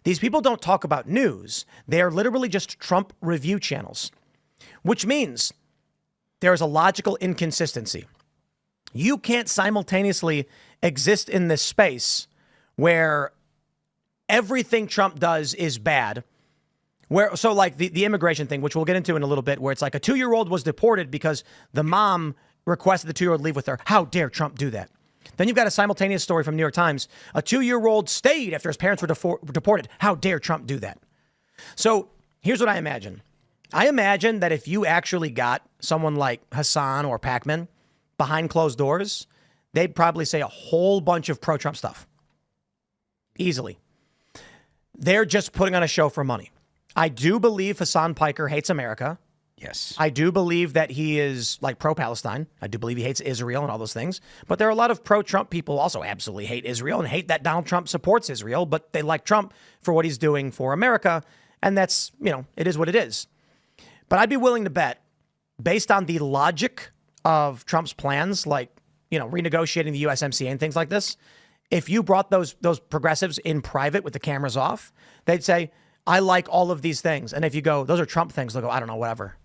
These people don't talk about news. They are literally just Trump review channels, which means there is a logical inconsistency. You can't simultaneously exist in this space where everything Trump does is bad. So like the immigration thing, which we'll get into in a little bit, where it's like a 2-year-old was deported because the mom requested the 2-year-old leave with her. How dare Trump do that? Then you've got a simultaneous story from New York Times. A 2-year-old stayed after his parents were deported. How dare Trump do that? So here's what I imagine. I imagine that if you actually got someone like Hasan or Pacman behind closed doors, they'd probably say a whole bunch of pro-Trump stuff. Easily. They're just putting on a show for money. I do believe Hasan Piker hates America. Yes. I do believe that he is like pro-Palestine. I do believe he hates Israel and all those things. But there are a lot of pro-Trump people also absolutely hate Israel and hate that Donald Trump supports Israel, but they like Trump for what he's doing for America. And that's, it is what it is. But I'd be willing to bet, based on the logic of Trump's plans, like, renegotiating the USMCA and things like this, if you brought those progressives in private with the cameras off, they'd say, I like all of these things. And if you go, those are Trump things, they'll go, I don't know, whatever.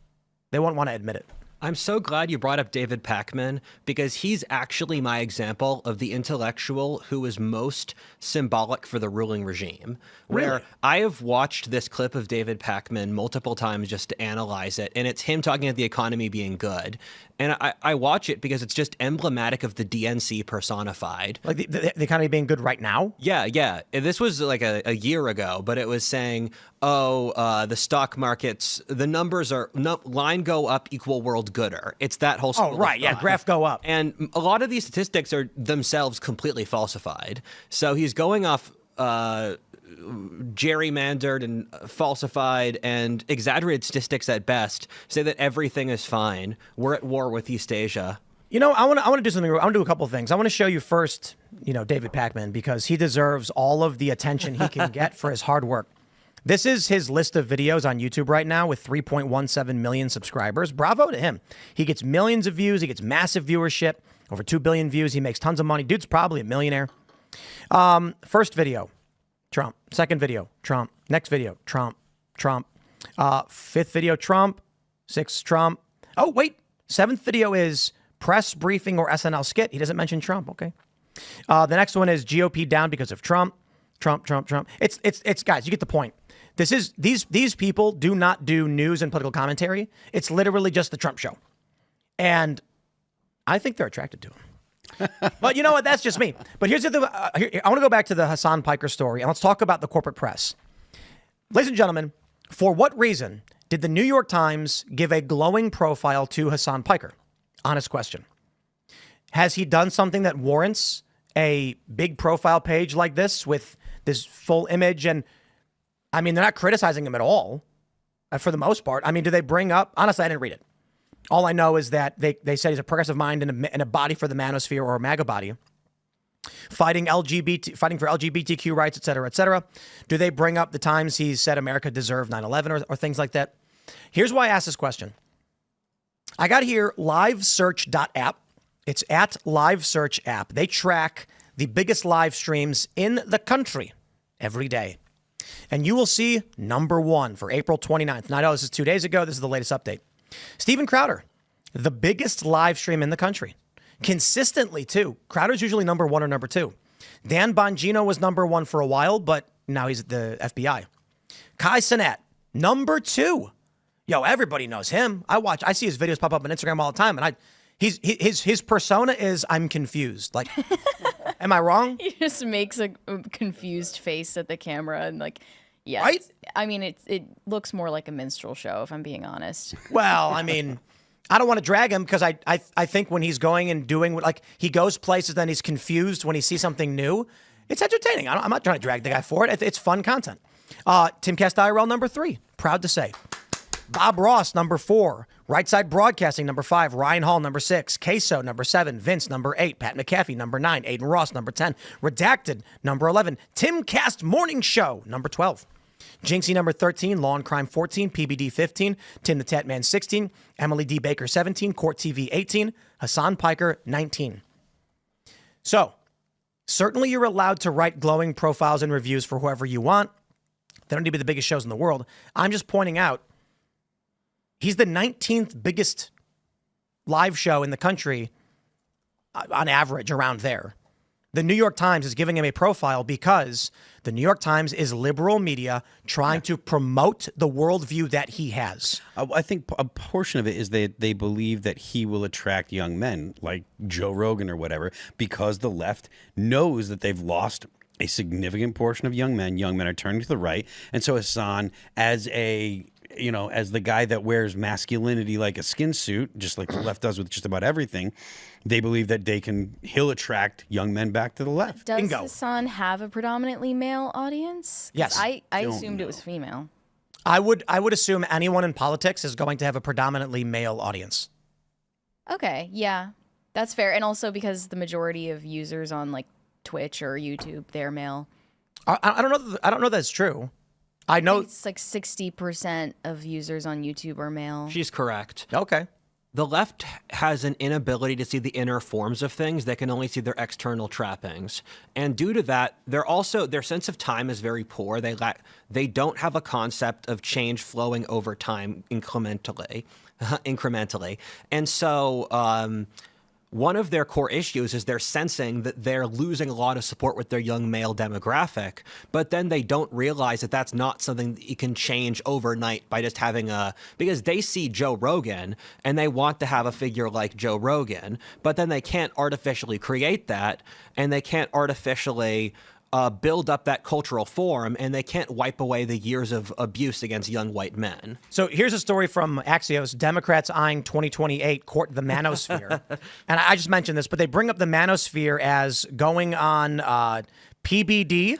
They won't want to admit it. I'm so glad you brought up David Pacman, because he's actually my example of the intellectual who is most symbolic for the ruling regime. Where Really? I have watched this clip of David Pacman multiple times just to analyze it, and it's him talking about the economy being good. And I watch it because it's just emblematic of the DNC personified. Like the economy being good right now? Yeah. This was like a year ago, but it was saying, the stock markets, the numbers are, line go up equal world gooder. It's that whole school Oh, right. of Yeah, thought. graph go up. And a lot of these statistics are themselves completely falsified. So he's going off gerrymandered and falsified and exaggerated statistics at best, say that everything is fine. We're at war with East Asia. I want to do something. I want to do a couple of things. I want to show you first, David Pacman, because he deserves all of the attention he can get for his hard work. This is his list of videos on YouTube right now with 3.17 million subscribers. Bravo to him. He gets millions of views. He gets massive viewership, over 2 billion views. He makes tons of money. Dude's probably a millionaire. First video, Trump. Second video, Trump. Next video, Trump. Fifth video, Trump. Sixth, Trump. Oh, wait. Seventh video is press briefing or SNL skit. He doesn't mention Trump. Okay. The next one is GOP down because of Trump. Trump. It's guys, you get the point. These people do not do news and political commentary. It's literally just the Trump show. And I think they're attracted to him. But you know what? That's just me. But here's the I want to go back to the Hasan Piker story, and let's talk about the corporate press. Ladies and gentlemen, for what reason did the New York Times give a glowing profile to Hasan Piker? Honest question. Has he done something that warrants a big profile page like this with this full image? And I mean, they're not criticizing him at all for the most part. I mean, do they bring up? Honestly, I didn't read it. All I know is that they said he's a progressive mind and a body for the Manosphere or a MAGA body, fighting for LGBTQ rights, et cetera, et cetera. Do they bring up the times he said America deserved 9/11 or things like that? Here's why I asked this question. I got here livesearch.app. It's at livesearch app. They track the biggest live streams in the country every day. And you will see number one for April 29th. Now, I know this is 2 days ago. This is the latest update. Steven Crowder, the biggest live stream in the country. Consistently, too. Crowder's usually number one or number two. Dan Bongino was number one for a while, but now he's at the FBI. Kai Cenat, number two. Yo, everybody knows him. I see his videos pop up on Instagram all the time, and his persona is I'm confused. Like, am I wrong? He just makes a confused face at the camera and yes. Right? I mean, it looks more like a minstrel show, if I'm being honest. Well, I mean, I don't want to drag him because I think when he's going and doing like he goes places, then he's confused when he sees something new. It's entertaining. I'm not trying to drag the guy for it. It's fun content. Timcast IRL number 3, proud to say. Bob Ross, number 4. Right Side Broadcasting, number 5. Ryan Hall, number 6. Queso, number 7. Vince, number 8. Pat McAfee, number 9. Aiden Ross, number 10. Redacted, number 11. Timcast Morning Show, number 12. Jinxie, number 13. Law and Crime, 14. PBD, 15. Tim the Tatman, 16. Emily D. Baker, 17. Court TV, 18. Hasan Piker, 19. So, certainly you're allowed to write glowing profiles and reviews for whoever you want. They don't need to be the biggest shows in the world. I'm just pointing out he's the 19th biggest live show in the country on average around there. The New York Times is giving him a profile because the New York Times is liberal media trying to promote the worldview that he has. I think a portion of it is they believe that he will attract young men like Joe Rogan or whatever, because the left knows that they've lost a significant portion of young men. Young men are turning to the right. And so Hasan, as the guy that wears masculinity like a skin suit, just like the left does with just about everything, they believe that he'll attract young men back to the left. Does Bingo. Hasan have a predominantly male audience? 'Cause Yes. I assumed it was female. I would assume anyone in politics is going to have a predominantly male audience. Okay, yeah, that's fair. And also because the majority of users on like Twitch or YouTube, they're male. I don't know. I don't know that's true. I know. It's like 60% of users on YouTube are male. She's correct. Okay. The left has an inability to see the inner forms of things. They can only see their external trappings. And due to that, their sense of time is very poor. They don't have a concept of change flowing over time incrementally. And so one of their core issues is they're sensing that they're losing a lot of support with their young male demographic, but then they don't realize that that's not something that you can change overnight by just having because they see Joe Rogan and they want to have a figure like Joe Rogan, but then they can't artificially create that, and they can't artificially build up that cultural form, and they can't wipe away the years of abuse against young white men. So here's a story from Axios. Democrats eyeing 2028 court the Manosphere. And I just mentioned this, but they bring up the Manosphere as going on PBD.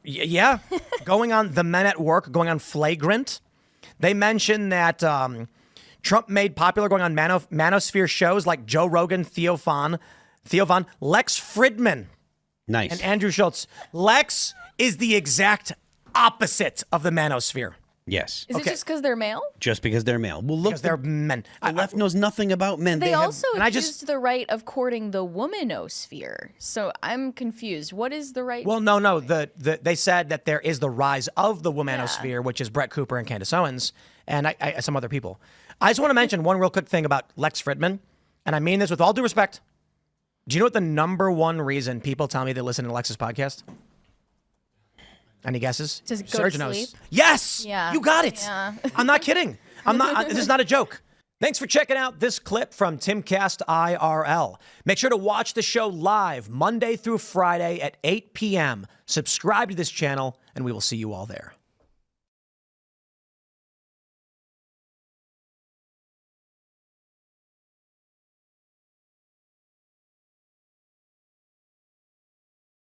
Yeah. Going on The Men at Work, going on Flagrant. They mention that Trump made popular going on Manosphere shows like Joe Rogan, Theo Von, Lex Fridman. Nice. And Andrew Schultz. Lex is the exact opposite of the Manosphere. Yes. Is it just because they're male? Just because they're male. Well, look, Because they're men. the left knows nothing about men. They also and I accused the right of courting the womanosphere. So I'm confused. What is the right? Well, no. They said that there is the rise of the womanosphere, which is Brett Cooper and Candace Owens, and some other people. I just want to mention one real quick thing about Lex Fridman, and I mean this with all due respect. Do you know what the number one reason people tell me they listen to Lex's podcast? Any guesses? Just go to Serge knows. sleep? Yes. Yeah. You got it. Yeah. I'm not kidding. This is not a joke. Thanks for checking out this clip from Timcast IRL. Make sure to watch the show live Monday through Friday at 8 p.m. Subscribe to this channel, and we will see you all there.